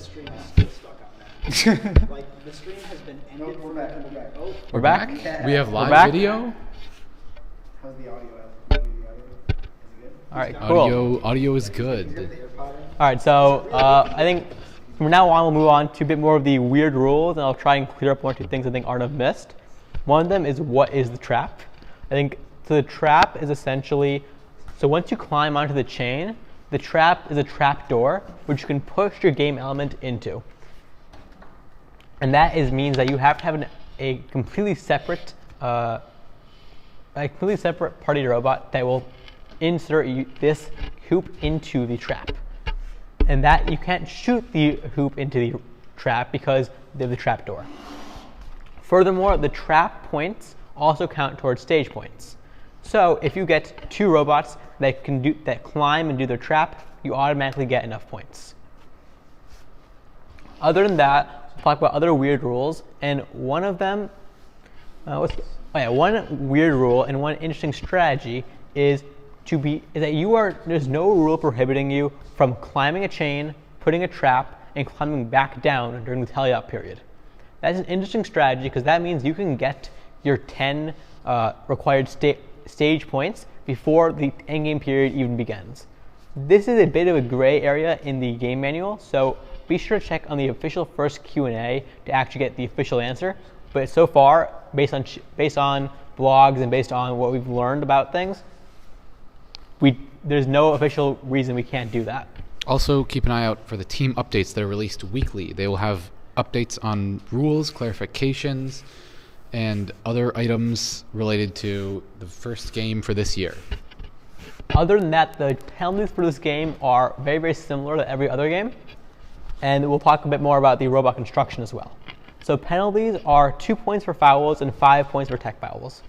stream is still stuck on that. Like, the stream has been ended. We're back. Oh, We're back? Yeah. We have live back? video? How's the audio? Is it good? All right, cool. Audio is good. All right, so I think from now on we'll move on to a bit more of the weird rules, and I'll try and clear up one or two things I think Arnav missed. One of them is, what is the trap? I think so. The trap is essentially, so once you climb onto the chain, the trap is a trap door which you can push your game element into, and that means that you have to have a completely separate party robot that will insert this hoop into the trap. And that you can't shoot the hoop into the trap because they have the trap door. Furthermore, the trap points also count towards stage points. So if you get 2 robots that climb and do their trap, you automatically get enough points. Other than that, we'll talk about other weird rules, and one of them, one weird rule and one interesting strategy is that there's no rule prohibiting you from climbing a chain, putting a trap, and climbing back down during the teleop period. That's an interesting strategy because that means you can get your 10 required stage points before the endgame period even begins. This is a bit of a gray area in the game manual, so be sure to check on the official first Q&A to actually get the official answer. But so far, based on blogs and based on what we've learned about things, there's no official reason we can't do that. Also, keep an eye out for the team updates that are released weekly. They will have updates on rules, clarifications, and other items related to the first game for this year. Other than that, the penalties for this game are very, very similar to every other game. And we'll talk a bit more about the robot construction as well. So penalties are 2 points for fouls and 5 points for tech fouls.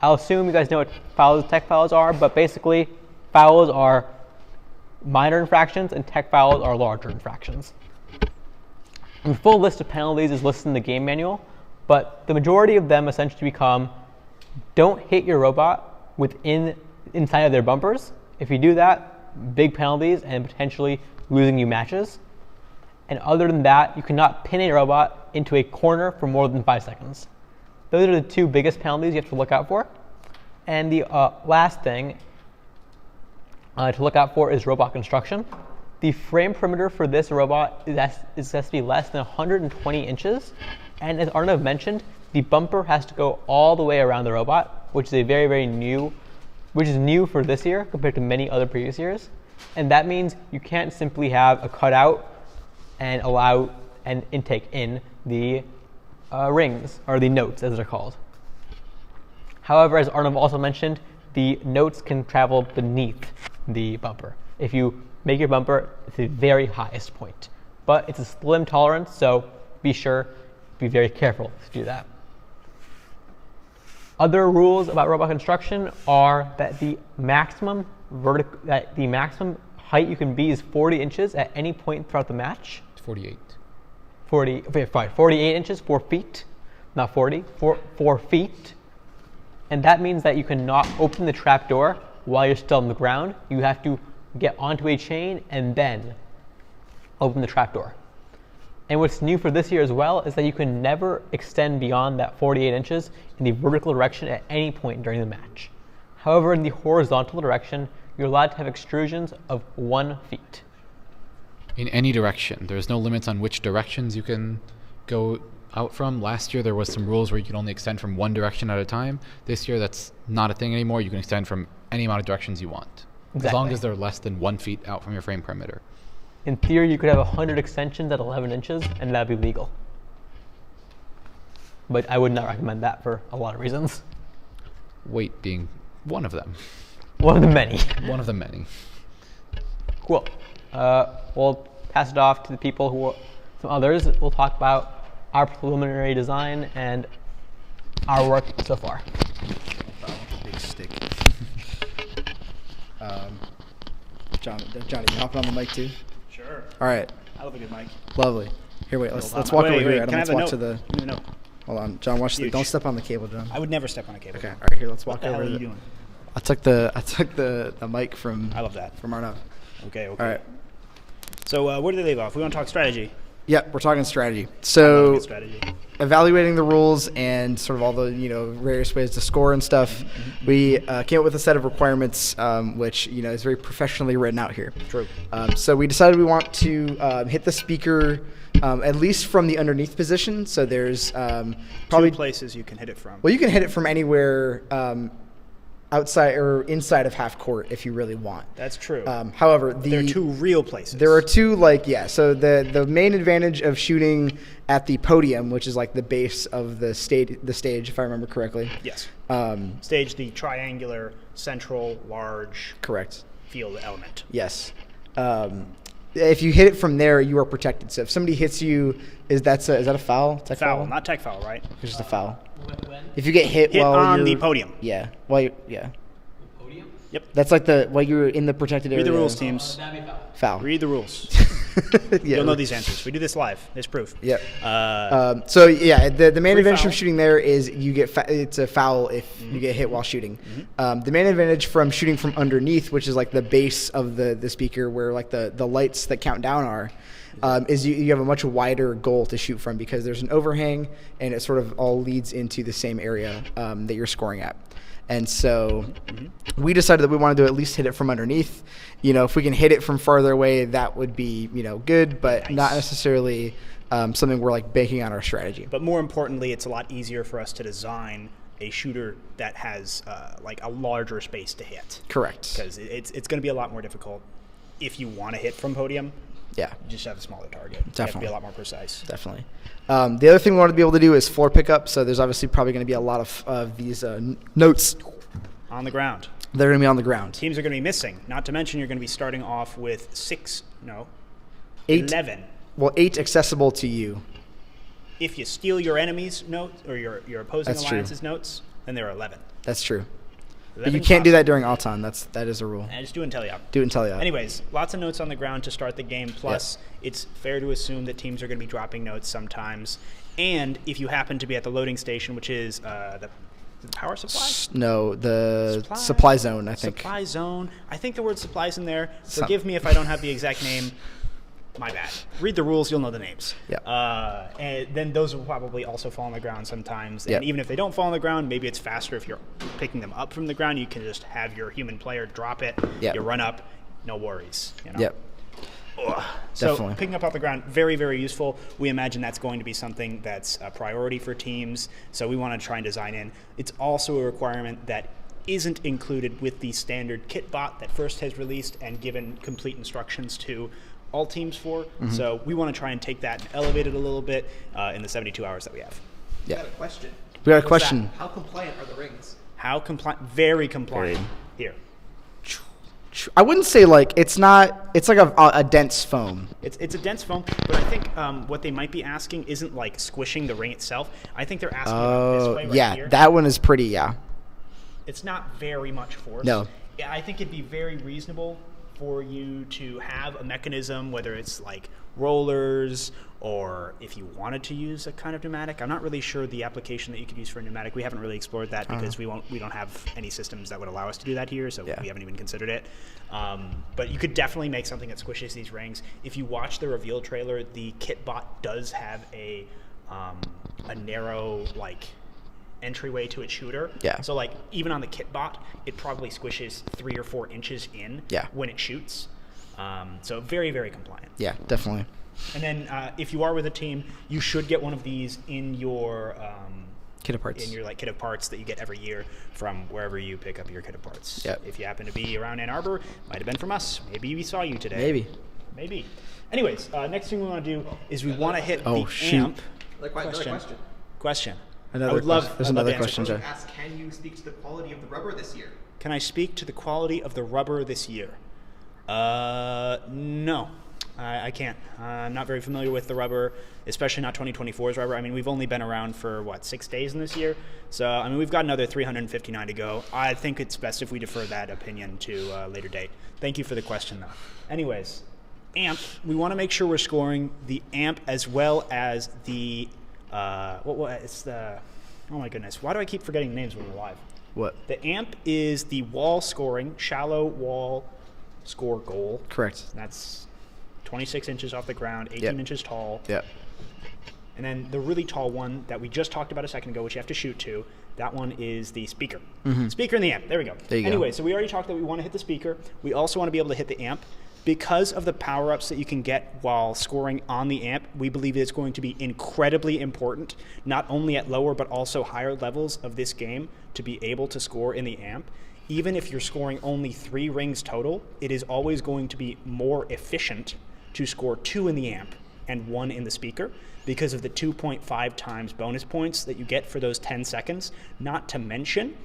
I'll assume you guys know what fouls and tech fouls are, but basically fouls are minor infractions and tech fouls are larger infractions. The full list of penalties is listed in the game manual, but the majority of them essentially become, don't hit your robot inside of their bumpers. If you do that, big penalties and potentially losing you matches. And other than that, you cannot pin a robot into a corner for more than 5 seconds. Those are the 2 biggest penalties you have to look out for. And the last thing to look out for is robot construction. The frame perimeter for this robot is has to be less than 120 inches. And as Arnav mentioned, the bumper has to go all the way around the robot, which is new for this year compared to many other previous years. And that means you can't simply have a cutout and allow an intake in the rings, or the notes as they're called. However, as Arnav also mentioned, the notes can travel beneath the bumper. If you make your bumper at the very highest point. But it's a slim tolerance, so be very careful to do that. Other rules about robot construction are that the maximum height you can be is 40 inches at any point throughout the match. 48. 48 inches, 4 feet, not 40, 4 feet. And that means that you cannot open the trap door while you're still on the ground. You have to get onto a chain and then open the trap door. And what's new for this year as well is that you can never extend beyond that 48 inches in the vertical direction at any point during the match. However, in the horizontal direction, you're allowed to have extrusions of 1 foot. In any direction. There's no limits on which directions you can go out from. Last year there was some rules where you could only extend from one direction at a time. This year that's not a thing anymore. You can extend from any amount of directions you want. Exactly. As long as they're less than 1 foot out from your frame perimeter. In theory, you could have 100 extensions at 11 inches, and that'd be legal. But I would not recommend that for a lot of reasons. Weight being one of them. One of the many. One of the many. Cool. We'll pass it off to the people some others. We'll talk about our preliminary design and our work so far. Big stick. Johnny, you hopping on the mic too? Sure. All right. I love a good mic. Lovely. Here, let's walk over here. Can I Let's have walk a to the. note? Give me the note. Hold on, John. Watch the. Huge. Don't step on the cable, John. I would never step on a cable. Okay. All right. Here, let's walk What the over. hell are you doing? I took the mic from. I love that. From Arnav. Okay. All right. So where do they leave off? We want to talk strategy. Yep, we're talking strategy. Love a So good strategy. evaluating the rules and sort of all the various ways to score and stuff, we came up with a set of requirements, which is very professionally written out here. True. So we decided we want to hit the speaker at least from the underneath position. So there's probably Two places you can hit it from. well, you can hit it from anywhere outside or inside of half court if you really want. That's true. However, there are two real places. there are two, so the main advantage of shooting at the podium, which is like the base of the stage, if I remember correctly. Yes. Stage the triangular, central, large Correct. field element. Yes. If you hit it from there, you are protected. So if somebody hits you, is that a foul? Tech Foul, not tech foul, right? It's just a foul. If you get hit, Hit while on you're, the podium. Yeah. Yeah. Podium? Yep. That's like while you're in the protected area. Read the rules, teams. That'd be foul. Foul. Read the rules. Yeah. You'll know these answers. We do this live. There's proof. Yep. So The main free advantage foul. from shooting there is you get it's a foul if you get hit while shooting. The main advantage from shooting from underneath, which is like the base of the speaker where like the lights that count down are, is you have a much wider goal to shoot from because there's an overhang and it sort of all leads into the same area that you're scoring at. And so we decided that we wanted to at least hit it from underneath. If we can hit it from farther away, that would be, good, but not necessarily something we're like banking on our strategy. But more importantly, it's a lot easier for us to design a shooter that has like a larger space to hit. Correct. Because it's going to be a lot more difficult if you want to hit from podium. Yeah. You just have a smaller target. You have to Definitely. be a lot more precise. Definitely. The other thing we wanted to be able to do is floor pickup. So there's obviously probably going to be a lot of these notes On the ground. that are going to be on the ground. Teams are going to be missing. Not to mention you're going to be starting off with 8. 11. Well, 8 accessible to you. If you steal your enemy's notes or your opposing That's true. alliance's notes, then there are 11. That's true. But 11 you can't do possible. that during Alton. That is a rule. And just do it until you have. Do it until you have. Anyways, lots of notes on the ground to start the game. Plus, it's fair to assume that teams are going to be dropping notes sometimes. And if you happen to be at the loading station, which is the power supply? No, the supply zone, I think. Supply zone. I think the word supply's in there. Forgive me if I don't have the exact name. My bad. Read the rules, you'll know the names. Yeah. And then those will probably also fall on the ground sometimes. And Yep. even if they don't fall on the ground, maybe it's faster if you're picking them up from the ground. You can just have your human player drop it. Yep. You run up, no worries. Yep. So Definitely. picking up off the ground, very, very useful. We imagine that's going to be something that's a priority for teams. So we want to try and design in. It's also a requirement that isn't included with the standard kit bot that First has released and given complete instructions to all teams for. Mm-hmm. So we want to try and take that and elevate it a little bit in the 72 hours that we have. Yeah. I got a question. We got a What's question. that? How compliant are the rings? How compliant? Very compliant. Very. Here. I wouldn't say like it's not. It's like a dense foam. It's a dense foam, but I think what they might be asking isn't like squishing the ring itself. I think they're asking about this way right yeah, here. that one is pretty. Yeah. It's not very much force. No. Yeah, I think it'd be very reasonable for you to have a mechanism, whether it's like rollers or if you wanted to use a kind of pneumatic. I'm not really sure the application that you could use for a pneumatic. We haven't really explored that because we don't have any systems that would allow us to do that here, so Yeah. we haven't even considered it. But you could definitely make something that squishes these rings. If you watch the reveal trailer, the kitbot does have a narrow like entryway to its shooter. Yeah. So like even on the kitbot, it probably squishes 3 or 4 inches in Yeah. when it shoots. So very, very compliant. Yeah, definitely. And then if you are with a team, you should get one of these in your Kit of parts. in your like kit of parts that you get every year from wherever you pick up your kit of parts. Yep. If you happen to be around Ann Arbor, might have been from us. Maybe we saw you today. Maybe. Anyways, next thing we want to do is we want to hit Oh, the shoot. amp. Another question. Question. Another I would love. question. There's I'd love another to answer question, this. Joe. Ask, can you speak to the quality of the rubber this year? Can I speak to the quality of the rubber this year? No, I can't. I'm not very familiar with the rubber, especially not 2024's rubber. I mean, we've only been around for, 6 days in this year? So, I mean, we've got another 359 to go. I think it's best if we defer that opinion to a later date. Thank you for the question, though. Anyways, amp, we want to make sure we're scoring the amp as well as the, it's the, oh my goodness, why do I keep forgetting names when we're live? What? The amp is the wall scoring, shallow wall score goal. Correct. That's 26 inches off the ground, 18 Yep. inches tall. Yep. And then the really tall one that we just talked about a second ago, which you have to shoot to, that one is the speaker. Speaker and the amp. There we go. There you go. Anyway, so we already talked that we want to hit the speaker. We also want to be able to hit the amp. Because of the power-ups that you can get while scoring on the amp, we believe it's going to be incredibly important, not only at lower but also higher levels of this game, to be able to score in the amp. Even if you're scoring only 3 rings total, it is always going to be more efficient to score 2 in the amp and 1 in the speaker because of the 2.5 times bonus points that you get for those 10 seconds. Not to mention,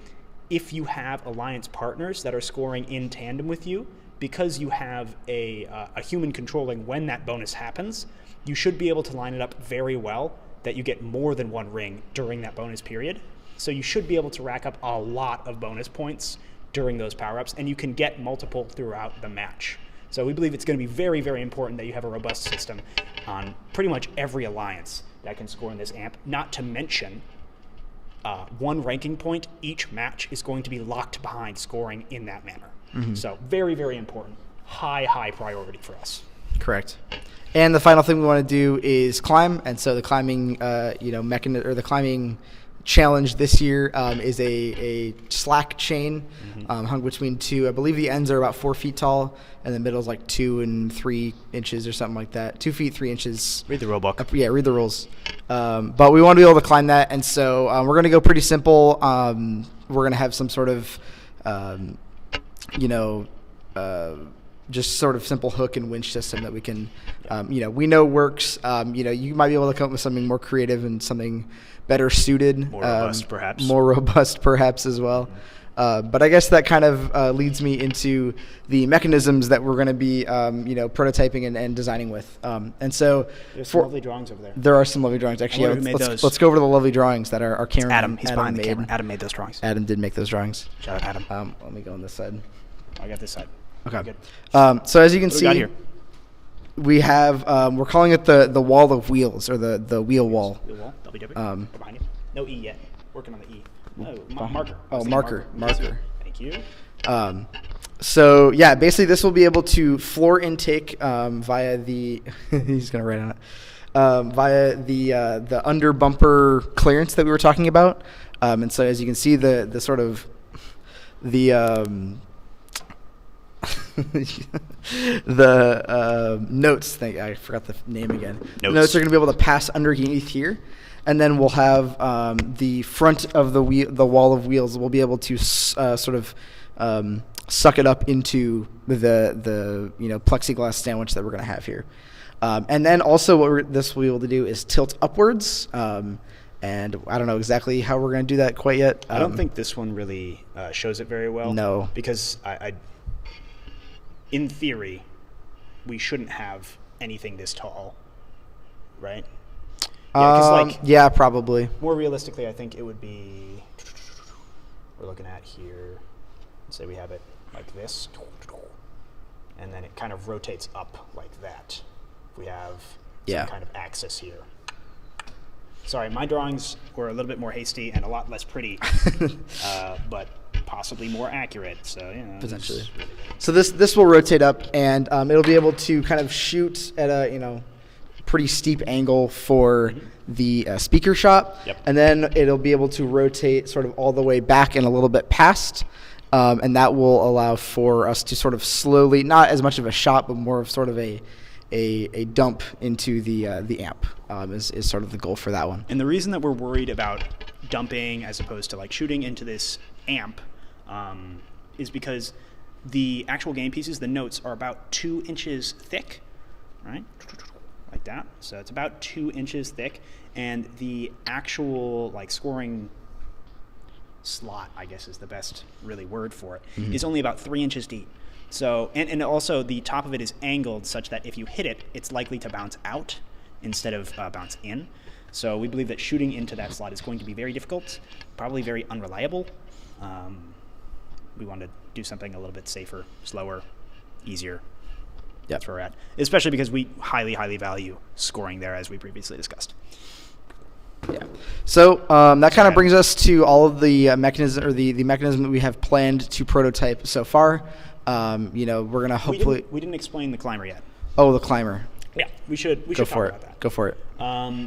if you have alliance partners that are scoring in tandem with you, because you have a human controlling when that bonus happens, you should be able to line it up very well that you get more than 1 ring during that bonus period. So you should be able to rack up a lot of bonus points during those power-ups, and you can get multiple throughout the match. So we believe it's going to be very, very important that you have a robust system on pretty much every alliance that can score in this amp, not to mention 1 ranking point each match is going to be locked behind scoring in that manner. So very, very important. High priority for us. Correct. And the final thing we want to do is climb. And so the climbing, the climbing challenge this year is a slack chain hung between 2. I believe the ends are about 4 feet tall, and the middle is like 2 and 3 inches or something like that. 2 feet 3 inches. Read the rule book. Yeah, read the rules. But we want to be able to climb that, and so we're going to go pretty simple. We're going to have some sort of just sort of simple hook and winch system that we can, we know works. You might be able to come up with something more creative and something better suited. More robust, perhaps. More robust, perhaps, as well. But I guess that kind of leads me into the mechanisms that we're going to be, prototyping and designing with. And so There's some lovely drawings over there. there are some lovely drawings. Actually, wonder who made those. let's go over the lovely drawings that our camera. Adam, he's behind the made. camera. Adam made those drawings. Adam did make those drawings. Shout out Adam. Let me go on this side. I got this side. Okay. Good. So as you can What do we got see, here? we have we're calling it the wall of wheels, or the wheel wall. The wall. WW. We're behind you. No E yet. Working on the E. Oh, marker. I was Oh, thinking marker. Thank you. So yeah, basically this will be able to floor intake via the he's gonna write on it via the under bumper clearance that we were talking about. And so as you can see, the sort of the the notes thing, I forgot the name again. The notes are going to be able to pass underneath here, and then we'll have the front of the wall of wheels. We'll be able to sort of suck it up into the plexiglass sandwich that we're going to have here. And then also what this will be able to do is tilt upwards. And I don't know exactly how we're going to do that quite yet. I don't think this one really shows it very well. No. Because in theory, we shouldn't have anything this tall, right? Yeah, probably. More realistically, I think it would be, we're looking at here, say we have it like this, and then it kind of rotates up like that. We have some kind of axis here. Sorry, my drawings were a little bit more hasty and a lot less pretty, but possibly more accurate. So potentially. So this will rotate up, and it'll be able to kind of shoot at a pretty steep angle for the speaker shot. Yep. And then it'll be able to rotate sort of all the way back and a little bit past, and that will allow for us to sort of slowly, not as much of a shot, but more of sort of a dump into the amp is sort of the goal for that one. And the reason that we're worried about dumping as opposed to like shooting into this amp is because the actual game pieces, the notes, are about 2 inches thick, right? Like that. So it's about 2 inches thick, and the actual like scoring slot, I guess is the best really word for it, is only about 3 inches deep. So, and also the top of it is angled such that if you hit it, it's likely to bounce out instead of bounce in. So we believe that shooting into that slot is going to be very difficult, probably very unreliable. We want to do something a little bit safer, slower, easier. That's where we're at, especially because we highly, highly value scoring there, as we previously discussed. Yeah. So that kind of brings us to all of the mechanism, or the mechanism that we have planned to prototype so far. We're gonna hopefully. We didn't explain the climber yet. Oh, the climber. Yeah, we should Go talk for about it. that. Go for it.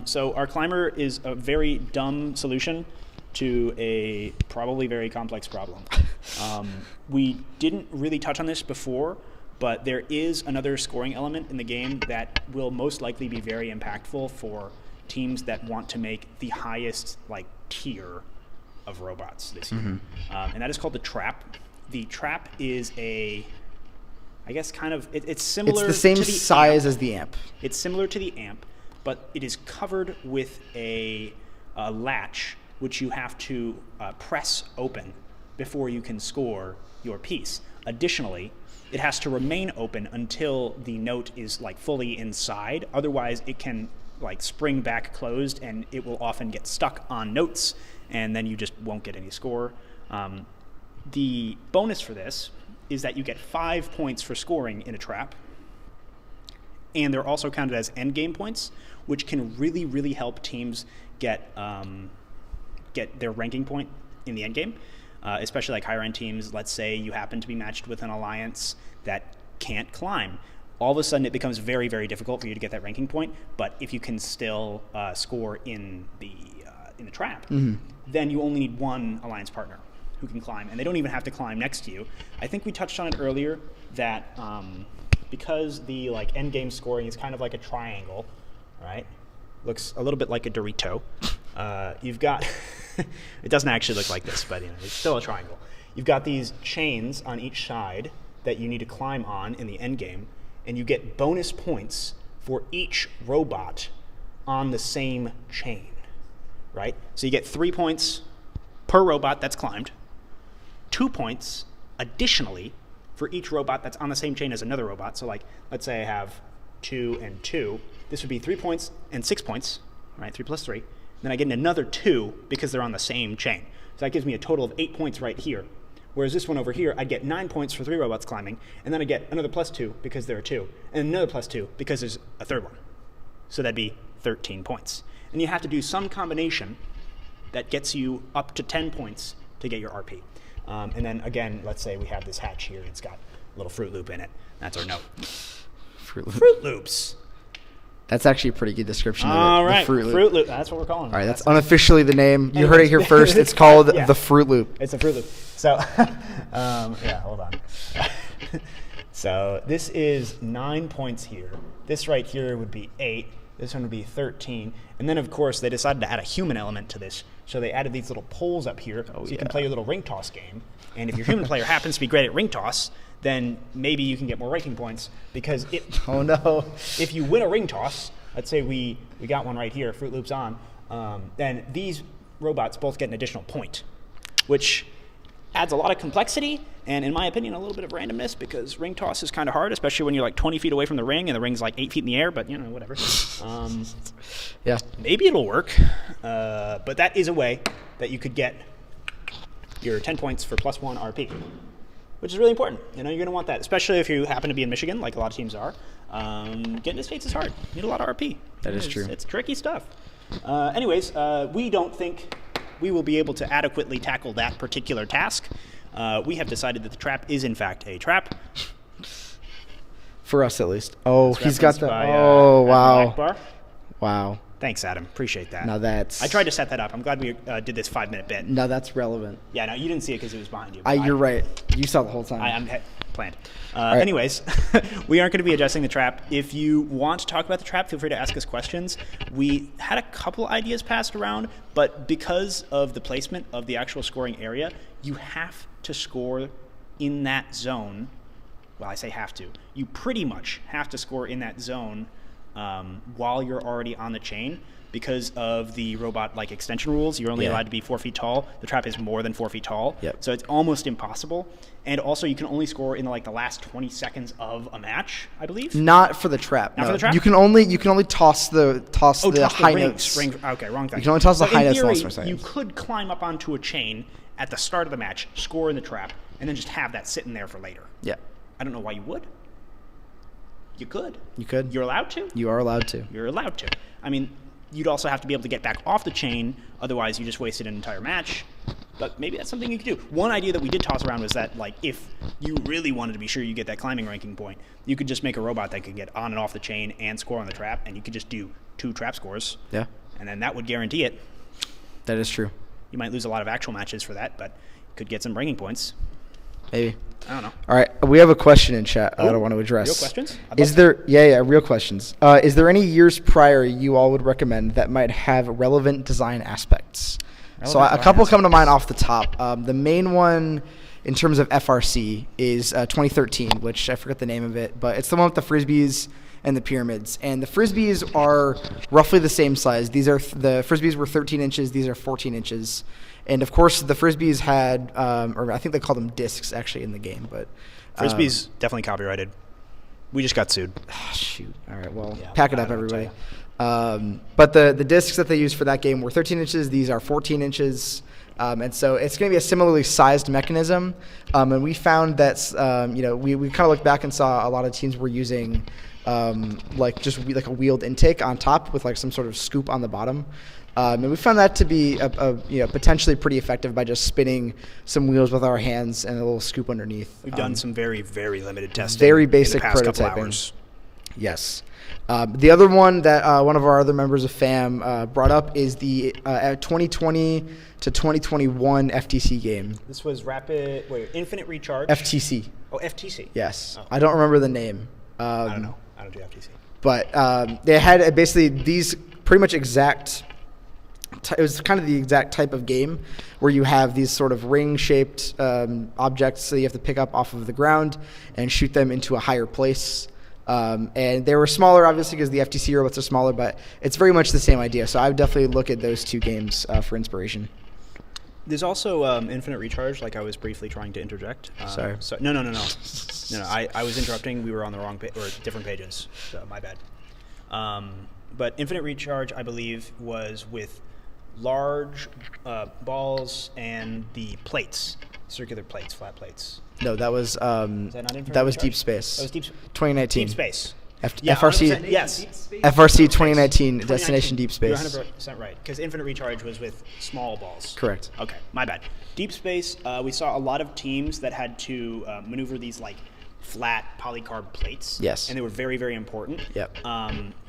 So our climber is a very dumb solution to a probably very complex problem. We didn't really touch on this before, but there is another scoring element in the game that will most likely be very impactful for teams that want to make the highest tier of robots this year. And that is called the trap. The trap is it's similar It's the same to the size amp. as the amp. It's similar to the amp, but it is covered with a latch which you have to press open before you can score your piece. Additionally, it has to remain open until the note is fully inside. Otherwise, it can spring back closed, and it will often get stuck on notes, and then you just won't get any score. The bonus for this is that you get 5 points for scoring in a trap, and they're also counted as end game points, which can really, really help teams get their ranking point in the end game, especially higher end teams. Let's say you happen to be matched with an alliance that can't climb. All of a sudden, it becomes very, very difficult for you to get that ranking point. But if you can still score in the trap, then you only need one alliance partner who can climb, and they don't even have to climb next to you. I think we touched on it earlier that because the end game scoring is kind of like a triangle, right? Looks a little bit like a Dorito. You've got it doesn't actually look like this, but it's still a triangle. You've got these chains on each side that you need to climb on in the end game, and you get bonus points for each robot on the same chain, right? So you get 3 points per robot that's climbed, 2 points additionally for each robot that's on the same chain as another robot. So let's say I have 2 and 2. This would be 3 points and 6 points, right? 3 plus 3. Then I get another 2 because they're on the same chain. So that gives me a total of 8 points right here. Whereas this one over here, I'd get 9 points for 3 robots climbing, and then I get another plus 2 because there are 2, and another plus 2 because there's a third one. So that'd be 13 points. And you have to do some combination that gets you up to 10 points to get your RP. And then again, let's say we have this hatch here, and it's got a little Fruit Loop in it. That's our note. Fruit Loops. That's actually a pretty good description of it. All right, The Fruit Loop. Fruit Loop. That's what we're calling it. All right, that's unofficially the name. You heard it here first. It's called the Fruit Loop. It's a Fruit Loop. So, hold on. So this is 9 points here. This right here would be 8. This one would be 13. And then, of course, they decided to add a human element to this. So they added these little poles up here so you can play your little ring toss game. And if your human player happens to be great at ring toss, then maybe you can get more ranking points because if you win a ring toss, let's say we got one right here, Fruit Loops on, then these robots both get an additional point, which adds a lot of complexity and, in my opinion, a little bit of randomness because ring toss is kind of hard, especially when you're 20 feet away from the ring and the ring's 8 feet in the air, but whatever. Yeah. Maybe it'll work, but that is a way that you could get your 10 points for +1 RP, which is really important. You're going to want that, especially if you happen to be in Michigan, like a lot of teams are. Getting to States is hard. You need a lot of RP. That is true. It's tricky stuff. Anyways, we don't think we will be able to adequately tackle that particular task. We have decided that the trap is, in fact, a trap. For us, at least. Oh, It's he's got referenced the. by, Oh, Admiral wow. Akbar. Wow. Thanks, Adam. Appreciate that. Now that's. I tried to set that up. I'm glad we did this 5-minute bit. Now that's relevant. Yeah, no, you didn't see it because it was behind you. You're right. You saw the whole time. I'm planned. right. Anyways, we aren't going to be addressing the trap. If you want to talk about the trap, feel free to ask us questions. We had a couple ideas passed around, but because of the placement of the actual scoring area, you have to score in that zone. Well, I say have to. You pretty much have to score in that zone while you're already on the chain. Because of the robot extension rules, you're only allowed to be 4 feet tall. The trap is more than 4 feet tall, so it's almost impossible. And also, you can only score in the last 20 seconds of a match, I believe. Not for the trap. Not for the trap? You can only toss the high notes. Okay, wrong thing. You can only toss the high notes. In in theory, those seconds. you could climb up onto a chain at the start of the match, score in the trap, and then just have that sitting there for later. Yeah. I don't know why you would. You could. You could. You're allowed to. You are allowed to. You're allowed to. I mean, you'd also have to be able to get back off the chain. Otherwise, you just wasted an entire match. But maybe that's something you could do. One idea that we did toss around was that, like, if you really wanted to be sure you get that climbing ranking point, you could just make a robot that could get on and off the chain and score on the trap, and you could just do 2 trap scores. Yeah, And then that would guarantee it. that is true. You might lose a lot of actual matches for that, but could get some ranking points. Maybe. I don't know. All right, we have a question in chat I Oh, don't want to address. real questions? I'd Is love there? Yeah, real questions. Is there any years prior you all would recommend that might have relevant design aspects? So Relevant a couple design come to mind off the top. The main one, in terms of FRC, is 2013, which I forget the name of it, but it's the one with the frisbees and the pyramids. And the frisbees are roughly the same size. These are the frisbees were 13 inches. These are 14 inches. And of course, the frisbees had, or I think they called them discs actually in the game, but Frisbee's definitely copyrighted. We just got sued. shoot. All right, well, Yeah, pack it I up, don't know what to everybody. But the discs that they used for that game were 13 inches. These are 14 inches. And so it's going to be a similarly sized mechanism. And we found that, we kind of looked back and saw a lot of teams were using like a wheeled intake on top with like some sort of scoop on the bottom. And we found that to be potentially pretty effective by just spinning some wheels with our hands and a little scoop underneath. We've done some very, very limited testing. very basic in the past couple prototyping. hours. Yes. The other one that one of our other members of FAM brought up is the 2020 to 2021 FTC game. This was Infinite Recharge. FTC. Oh, FTC. Yes. Oh. I don't remember the name. I don't know. I don't do FTC. But they had basically these pretty much exact. It was kind of the exact type of game where you have these sort of ring-shaped objects that you have to pick up off of the ground and shoot them into a higher place. And they were smaller, obviously, because the FTC robots are smaller, but it's very much the same idea. So I would definitely look at those 2 games for inspiration. There's also Infinite Recharge, like I was briefly trying to interject. Sorry. So, no. I was interrupting. We were on the wrong or different pages, so my bad. But Infinite Recharge, I believe, was with large balls and the plates, circular plates, flat plates. No, that was Is that not Infinite that was Recharge? Deep Space. That was Deep 2019. Deep Space. FRC 100%, yes. FRC 2019 Destination Deep You're Space. 100% right, because Infinite Recharge was with small balls. Correct. Okay, my bad. Deep Space, we saw a lot of teams that had to maneuver these like flat polycarb plates. Yes. And they were very, very important. Yep.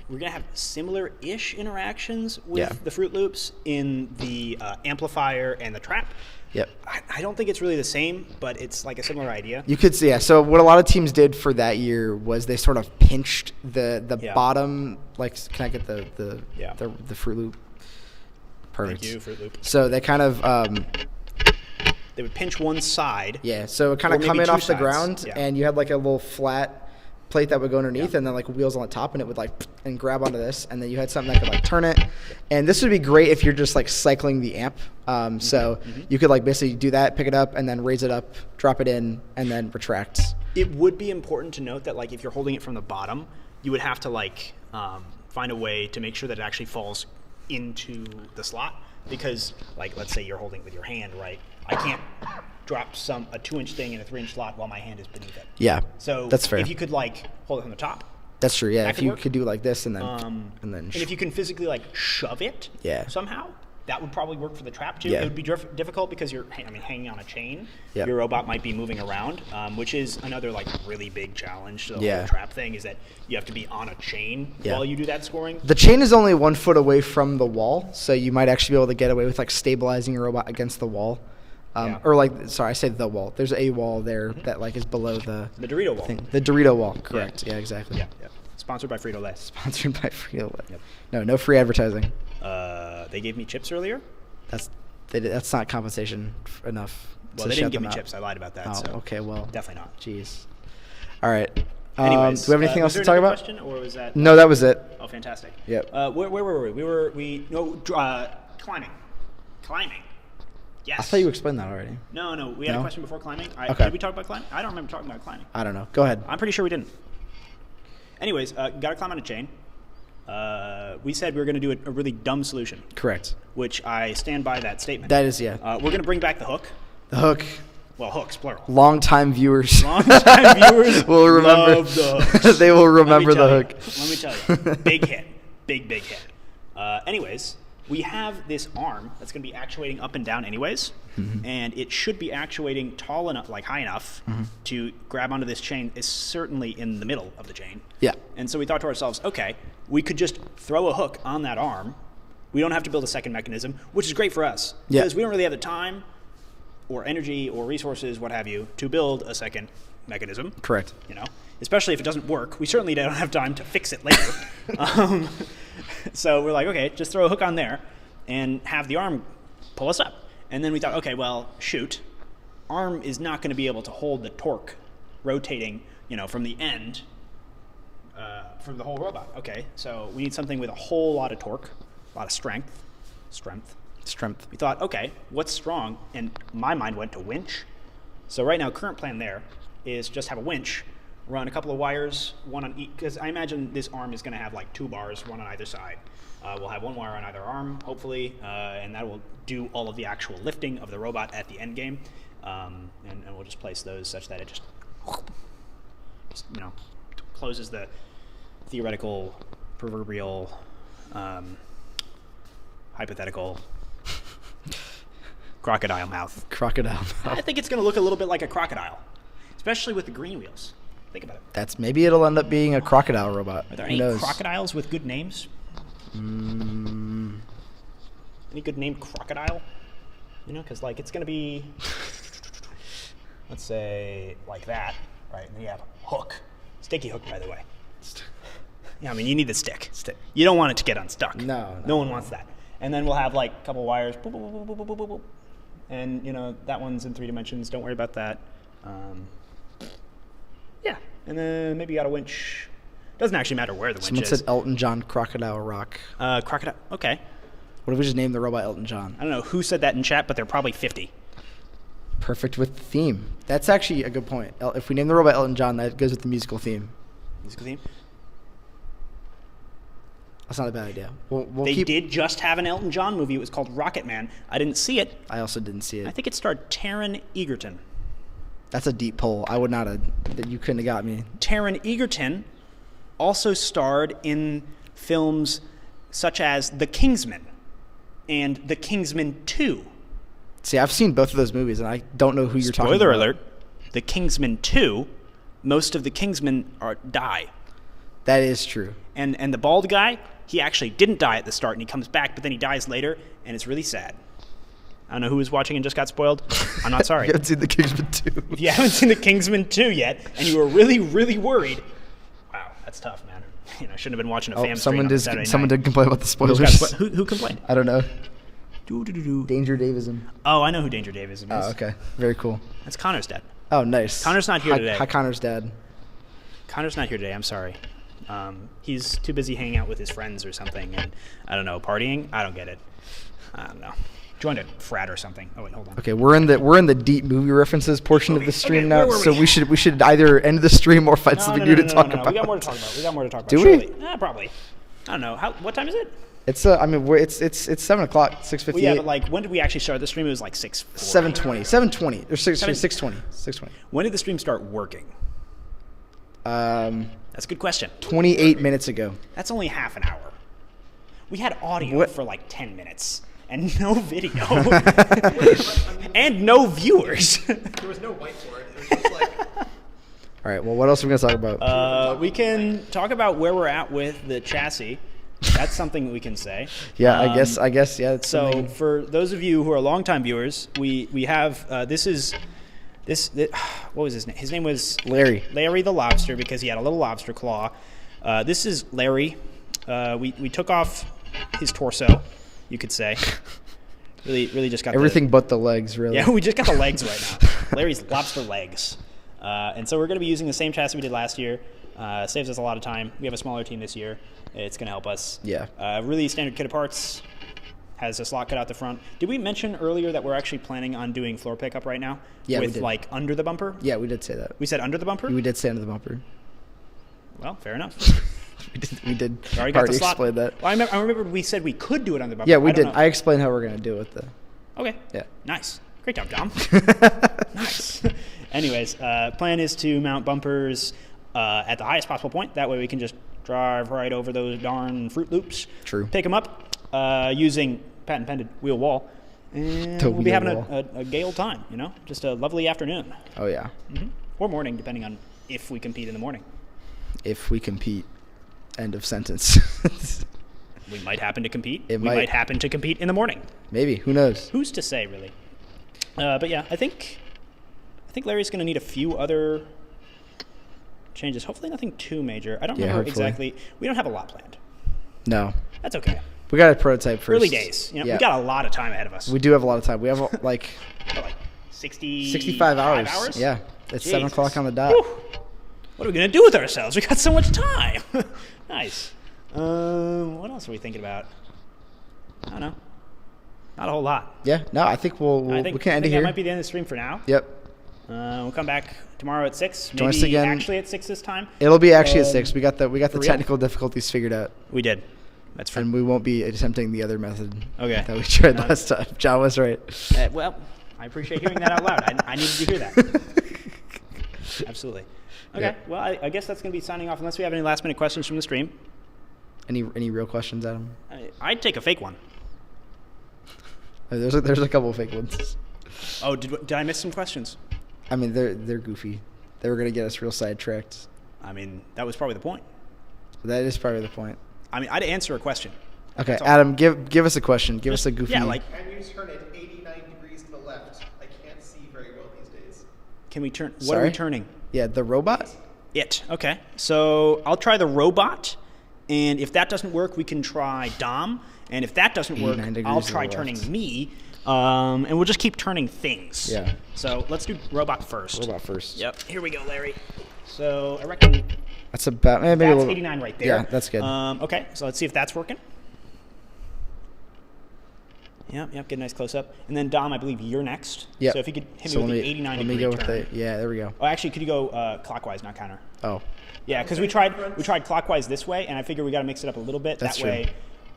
We're going to have similar-ish interactions with Yeah. the Fruit Loops in the amplifier and the trap. Yep. I don't think it's really the same, but it's like a similar idea. You could see, yeah. So what a lot of teams did for that year was they sort of pinched the Yeah. bottom. Like, can I get the Yeah. the Fruit Loop? Perfect. Thank you, Fruit Loop. So they kind of They would pinch one side. yeah. So it kind Or of come maybe in two off the sides, ground, yeah. and you had like a little flat plate that would go underneath, Yeah. and then like wheels on the top, and it would like and grab onto this, and then you had something that could like turn it. And this would be great if you're just like cycling the amp. So you could like basically do that, pick it up, and then raise it up, drop it in, and then retract. It would be important to note that, like, if you're holding it from the bottom, you would have to, like, find a way to make sure that it actually falls into the slot. Because, like, let's say you're holding it with your hand, right? I can't drop a 2-inch thing in a 3-inch slot while my hand is beneath it. Yeah. So that's fair. if you could, like, hold it from the top. That's true. Yeah. that If could you work. could do like this and then And if you can physically, like, shove it Yeah. somehow, that would probably work for the trap, too. Yeah. It would be difficult because you're hanging on a chain. Yeah. Your robot might be moving around, which is another, like, really big challenge to the Yeah. whole trap thing, is that you have to be on a chain Yeah. while you do that scoring. The chain is only 1 foot away from the wall, so you might actually be able to get away with like stabilizing your robot against the wall. Yeah. Or like, sorry, I said the wall. There's a wall there that like is below the The Dorito wall. thing. The Dorito wall, correct. Yeah, exactly. Yeah. Sponsored by Frito-Lay. Sponsored by Frito-Lay. Yep. No free advertising. They gave me chips earlier. That's not compensation enough. Well, to they shut didn't give them me out. chips. I lied about that. Oh, so okay. Well, definitely not. Jeez. All right. Anyways, do we have anything else was to there talk another about? question, or was that? No, that was it. Oh, fantastic. Yep. Where were we? Climbing. Climbing. Yes. I thought you explained that already. No, we had a No? question before climbing. Okay. Did we talk about climbing? I don't remember talking about climbing. I don't know. Go ahead. I'm pretty sure we didn't. Anyways, gotta climb on a chain. We said we were going to do a really dumb solution, Correct. which I stand by that statement. That is, yeah. We're going to bring back the hook. The hook. Well, hooks, plural. Long-time viewers. Long-time viewers will remember. love the hooks. They will remember the hook. Let me tell you. Big hit. Big hit. Anyways, we have this arm that's going to be actuating up and down anyways, and it should be actuating tall enough, like high enough, to grab onto this chain. Is certainly in the middle of the chain. Yeah. And so we thought to ourselves, okay, we could just throw a hook on that arm. We don't have to build a second mechanism, which is great for us because we don't really have the time or energy or resources, what have you, to build a second mechanism. Correct. You know, especially if it doesn't work. We certainly don't have time to fix it later. So we're like, okay, just throw a hook on there and have the arm pull us up. And then we thought, okay, well, shoot, arm is not going to be able to hold the torque rotating, you know, from the end from the whole robot. Okay, so we need something with a whole lot of torque, a lot of strength. We thought, okay, what's strong? And my mind went to winch. So right now, current plan there is just have a winch, run a couple of wires, one on each, because I imagine this arm is going to have like 2 bars, one on either side. We'll have 1 wire on either arm, hopefully, and that will do all of the actual lifting of the robot at the end game. And we'll just place those such that it just you know, closes the theoretical, proverbial, hypothetical crocodile mouth. I think it's going to look a little bit like a crocodile, especially with the green wheels. Think about it. Maybe it'll end up being a crocodile robot. Are there Who any knows? crocodiles with good names? Any good named crocodile? You know, because like it's going to be, let's say, like that, right? And then you have hook, sticky hook, by the way. Yeah, I mean, you need the stick. You don't want it to get unstuck. No one wants that. And then we'll have like a couple wires, boop, boop, boop, boop, boop, boop, boop. And you know that one's in 3 dimensions. Don't worry about that. Yeah, and then maybe you got a winch. Doesn't actually matter where the winch Someone is. said Elton John Crocodile Rock. Crocodile. Okay. What if we just named the robot Elton John? I don't know who said that in chat, but they're probably 50. Perfect with the theme. That's actually a good point. If we name the robot Elton John, that goes with the musical theme. Musical theme. That's not a bad idea. We'll They keep. did just have an Elton John movie. It was called Rocket Man. I didn't see it. I also didn't see it. I think it starred Taron Egerton. That's a deep pull. I would not have. That you couldn't have got me. Taron Egerton also starred in films such as The Kingsman and The Kingsman 2. See, I've seen both of those movies, and I don't know who you're talking about. Spoiler alert. The Kingsman 2, most of the Kingsmen die. That is true. And the bald guy, he actually didn't die at the start, and he comes back, but then he dies later, and it's really sad. I don't know who was watching and just got spoiled. I'm not sorry. You haven't seen The Kingsman 2. If you haven't seen The Kingsman 2 yet, and you were really, really worried, wow, that's tough, man. You know, I shouldn't have been watching a FAMNM stream on Saturday Someone night. did complain about the spoilers. Who complained? I don't know. Doo-doo-doo-doo. Danger Davism. Oh, I know who Danger Davis is. Oh, okay. Very cool. That's Connor's dad. Oh, nice. Connor's not here today. Hi, Connor's dad. Connor's not here today. I'm sorry. He's too busy hanging out with his friends or something, and I don't know, partying. I don't get it. I don't know. Joined a frat or something. Oh wait, hold on. Okay, we're in the deep movie references portion of the stream now, where were so we? we should either end the stream or find something new to talk about. We got more to talk about. Do we? Surely. Probably. I don't know. What time is it? It's I mean it's 7:00, 6:58. Well, yeah, but like when did we actually start the stream? It was like 6:40. 7:20 or 6:20. When did the stream start working? That's a good question. 28 minutes ago. That's only half an hour. We had audio What? for like 10 minutes and no video and no viewers. There was no whiteboard. It was just like, All right. Well, what else are we gonna talk about? We can talk about where we're at with the chassis. That's something we can say. Yeah, I guess. Yeah. It's So something- for those of you who are longtime viewers, we have what was his name? His name was Larry. Larry the Lobster because he had a little lobster claw. This is Larry. We took off his torso, you could say. Really just got Everything but the legs, really. Yeah, we just got the legs right now. Larry's lobster legs. And so we're going to be using the same chassis we did last year. Saves us a lot of time. We have a smaller team this year. It's going to help us. Yeah. Really standard kit of parts. Has a slot cut out the front. Did we mention earlier that we're actually planning on doing floor pickup right now? Yeah, we with did. like under the bumper? Yeah, we did say that. We said under the bumper? We did say under the bumper. Well, fair enough. We did. Already got the Already slot. explained that. Well, I remember we said we could do it on the bumper. Yeah, we I don't did. know. I explained how we're gonna do it with the. Okay. Yeah. Nice. Great job, Dom. Nice. Anyways, plan is to mount bumpers at the highest possible point. That way we can just drive right over those darn Fruit Loops. True. Pick them up. using patent pended wheel wall. And The we'll be wheel having wall. a gay old time, you know? Just a lovely afternoon. Oh yeah. Or morning, depending on if we compete in the morning. If we compete. End of sentence. We might happen to compete. It we might. might happen to compete in the morning. Maybe. Who knows? Who's to say, really? But yeah, I think Larry's going to need a few other changes. Hopefully nothing too major. I don't Yeah, remember hopefully. exactly. We don't have a lot planned. No. That's okay. We got a prototype first. Early days. You know, Yeah. we got a lot of time ahead of us. We do have a lot of time. We have like Like 65 hours. Yeah. It's 7 Jesus. o'clock on the dot. Whew. What are we going to do with ourselves? We got so much time. Nice. What else are we thinking about? I don't know. Not a whole lot. Yeah. No, I think we can end I it think here. that might be the end of the stream for now. Yep. We'll come back tomorrow at 6. Join us Maybe again. actually at 6 this time. It'll be actually at 6. We got the real? technical difficulties figured out. We did. That's fine. And we won't be attempting the other method Okay. that we tried last time. John was right. Well, I appreciate hearing that out loud. I needed to hear that. Absolutely. Okay. Yeah. Well, I guess that's going to be signing off unless we have any last minute questions from the stream. Any real questions, Adam? I'd take a fake one. There's a couple of fake ones. Oh, did I miss some questions? I mean, they're goofy. They were gonna get us real sidetracked. I mean, that was probably the point. That is probably the point. I mean, I'd answer a question. Okay, That's all. Adam, give us a question. Give us a goofy. Yeah, like, Can you turn it 89 degrees to the left? I can't see very well these days. can we turn? What are Sorry? we turning? Yeah, the robot. It. Okay. So I'll try the robot, and if that doesn't work, we can try Dom. And if that doesn't work, 89 degrees I'll to the try left. turning me. And we'll just keep turning things. Yeah. So let's do robot first. Robot first. Yep. Here we go, Larry. So I reckon That's about maybe a that's little. 89 right there. Yeah, that's good. Okay. So let's see if that's working. Yep. Get a nice close up. And then Dom, I believe you're next. Yep. So if you could hit So me with let the 89 let degree me go turn. with the. Yeah, there we go. Oh, actually, could you go clockwise, not counter? Oh, Yeah, because we tried clockwise this way, and I figure we got to mix it up a little bit. That's that true. way,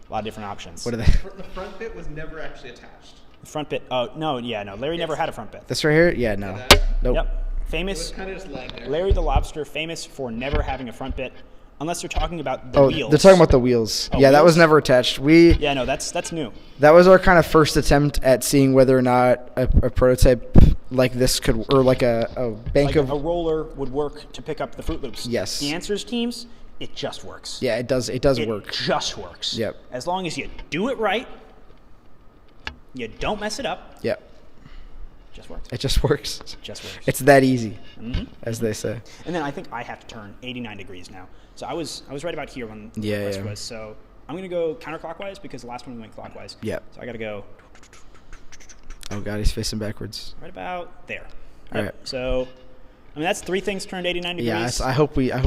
a lot of different options. what are they? The front bit was never actually attached. The front bit. Oh no, yeah, no. Larry never had a front bit. This right here? Yeah, no. Nope. Yep. It Famous was kind of just laying there. Larry the Lobster, famous for never having a front bit, unless they're talking about the Oh, wheels. they're talking about the wheels. Oh, yeah, that was wheels? never attached. Yeah, no, that's new. That was our kind of first attempt at seeing whether or not a prototype like this could, or like a bank Like of. a roller would work to pick up the Fruit Loops. Yes. The answer is teams. It just works. Yeah, it does. It does work. It just works. Yep. As long as you do it right, you don't mess it up. Yep. It just works. It just works. It just works. It's that easy, Mm-hmm. as they say. And then I think I have to turn 89 degrees now. So I was right about here when the Yeah, request yeah. was. So I'm gonna go counterclockwise because the last one we went clockwise. Yep. So I gotta go Oh God, he's facing backwards. right about there. All right. So I mean that's 3 things turned 89 degrees. Yeah, I hope we got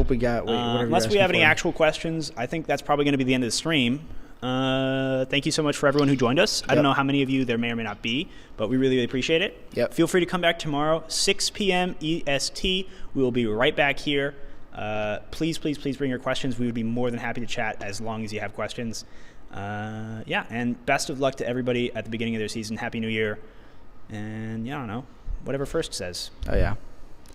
whatever you're Unless we asking have any for. actual questions, I think that's probably going to be the end of the stream. Thank you so much for everyone who joined us. I don't Yep. know how many of you there may or may not be, but we really, really appreciate it. Yep. Feel free to come back tomorrow, 6 p.m. EST. We will be right back here. Please bring your questions. We would be more than happy to chat as long as you have questions. Yeah, and best of luck to everybody at the beginning of their season. Happy New Year. And, yeah, I don't know, whatever first says. Oh yeah.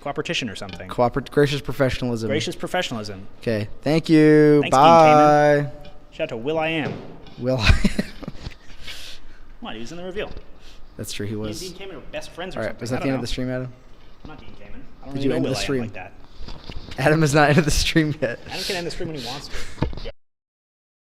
Cooperation or something. Gracious professionalism. Gracious professionalism. Okay. Thank you. Thanks, Dean Bye. Shout out to Will I Am. Will. What? He was in the reveal. That's true. He He and was. Dean Kamen are best friends or All right. something. Was that I the don't end of the know. stream, Adam? I'm not Dean Kamen. I don't Did really you know end Will the I Am stream? like that. Adam is not into the stream yet. Adam can end the stream when he wants to. Yeah.